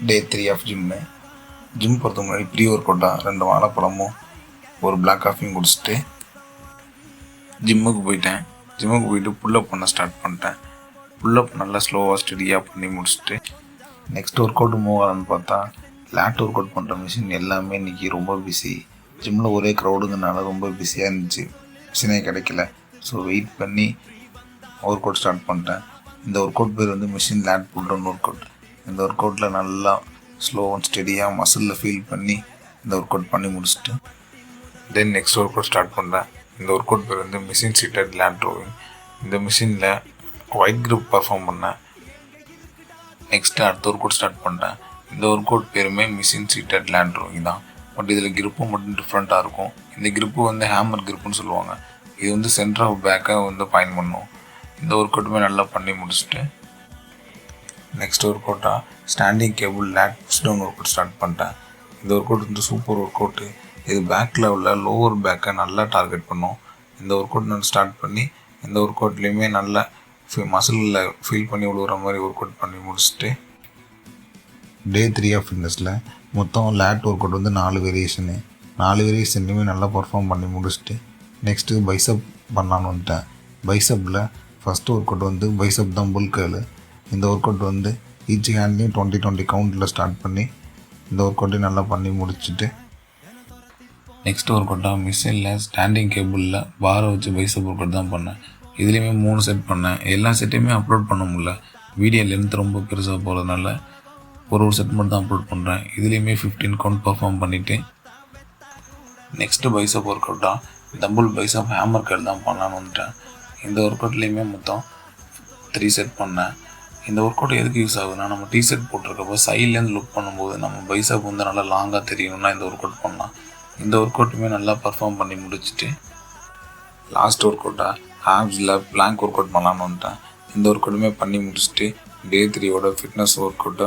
Day 3 of gym. Gym போகிறதுக்கு முன்னாடி pre work அவுட்டாக 2 வாழைப்பழமும் ஒரு பிளாக் காஃபியும் குடிச்சிட்டு ஜிம்முக்கு போயிட்டேன். ஜிம்முக்கு போயிட்டு புல்லப் பண்ண ஸ்டார்ட் பண்ணிட்டேன். புல்லப் நல்லா ஸ்லோவாக ஸ்டடியாக பண்ணி முடிச்சுட்டு நெக்ஸ்ட் ஒர்க் அவுட் மூவ் ஆகலான்னு பார்த்தா லேட் ஒர்க் அவுட் பண்ணுற மிஷின் எல்லாமே இன்றைக்கி ரொம்ப பிஸி. ஜிம்மில் ஒரே க்ரௌடுங்கனால ரொம்ப பிஸியாக இருந்துச்சு, மிஷினே கிடைக்கல. ஸோ வெயிட் பண்ணி ஒர்க் அவுட் ஸ்டார்ட் பண்ணிட்டேன். இந்த ஒர்க் அவுட் பேர் வந்து machine lat pull down work out. இந்த ஒர்க் அவுட்டில் நல்லா ஸ்லோ அண்ட் ஸ்டெடியாக மசிலில் ஃபீல் பண்ணி இந்த ஒர்க் அவுட் பண்ணி முடிச்சுட்டு then next work out start பண்ணேன். இந்த ஒர்க் அவுட் பேர் வந்து மிஷின் சீட்டட் லேட் ரோவிங். இந்த மிஷினில் ஒயிட் குரூப் பர்ஃபார்ம் பண்ணேன். நெக்ஸ்ட்டு அடுத்த ஒர்க் அவுட் ஸ்டார்ட் பண்ணிட்டேன். இந்த ஒர்க் அவுட் பேருமே மிஷின் சீட்டட் லேட் ரோவிங் தான். பட் இதில் கிரிப்பும் மட்டும் டிஃப்ரெண்ட்டாக இருக்கும். இந்த கிரிப்பு வந்து ஹேமர் கிரிப்புன்னு சொல்லுவாங்க. இது வந்து சென்டர் ஆஃப் பேக்கை வந்து பாயிண்ட் பண்ணும். இந்த ஒர்க் அவுட்டுமே நல்லா பண்ணி முடிச்சுட்டு நெக்ஸ்ட் ஒர்க் அவுட்டாக standing cable lat push down work out start பண்ணிட்டேன். இந்த ஒர்க் அவுட் வந்து சூப்பர் ஒர்க் அவுட்டு. இது பேக்கில் உள்ள லோவர் பேக்கை நல்லா டார்கெட் பண்ணும். இந்த ஒர்க் அவுட் நான் ஸ்டார்ட் பண்ணி இந்த ஒர்க் அவுட்லேயுமே நல்லா மசிலில் ஃபீல் பண்ணி விழுகிற மாதிரி ஒர்க் அவுட் பண்ணி முடிச்சுட்டு டே 3 ஆஃப் ஃபிட்னஸில் மொத்தம் லேட் ஒர்க் அவுட் வந்து 4 வேரியேஷன்லையுமே நல்லா பர்ஃபார்ம் பண்ணி முடிச்சுட்டு நெக்ஸ்ட்டு பைசப் பண்ணலான்னு வந்துட்டேன். பைசப்பில் ஃபஸ்ட்டு ஒர்க் அவுட் வந்து பைசப் தான் புல் கேர்ள். இந்த ஒர்க் அவுட் வந்து ஈச் ஹேண்ட்லேயும் 20 கவுண்டில் ஸ்டார்ட் பண்ணி இந்த ஒர்க் அவுட்டையும் நல்லா பண்ணி முடிச்சுட்டு நெக்ஸ்ட் ஒர்க் அவுட்டாக மிஷினில் ஸ்டாண்டிங் கேபிளில் பாரை வச்சு பைசப் ஒர்க் அவுட் தான் பண்ணேன். இதுலேயுமே 3 செட் பண்ணேன். எல்லா செட்டையுமே அப்லோட் பண்ண முடியல, வீடியோ லென்த் ரொம்ப பெருசாக போகிறதுனால ஒரு செட் மட்டும் தான் அப்லோட் பண்ணுறேன். இதுலேயுமே 15 கவுண்ட் பர்ஃபார்ம் பண்ணிவிட்டு நெக்ஸ்ட்டு பைசப் ஒர்க் அவுட்டாக டபுள் பைசப் ஹேமர் கேர்ள் தான் பண்ணலான்னு வந்துட்டேன். இந்த ஒர்க் அவுட்லேயுமே மொத்தம் 3 செட் பண்ணேன். இந்த ஒர்க் அவுட் எதுக்கு யூஸ் ஆகுதுன்னா, நம்ம டிஷர்ட் போட்டிருக்கப்போ சைட்லேருந்து லுக் பண்ணும்போது நம்ம பைசப் வந்து நல்லா லாங்காக தெரியணும்னா இந்த ஒர்க் அவுட் பண்ணலாம். இந்த ஒர்க் அவுட்டுமே நல்லா பர்ஃபார்ம் பண்ணி முடிச்சுட்டு லாஸ்ட் ஒர்க் அவுட்டாக ஹாப்ஸில் பிளாங்க் ஒர்க் அவுட் பண்ணலான்னு வந்துட்டேன். இந்த ஒர்க் அவுட்டுமே பண்ணி முடிச்சுட்டு டே 3யோட ஃபிட்னஸ் ஒர்க் அவுட்டை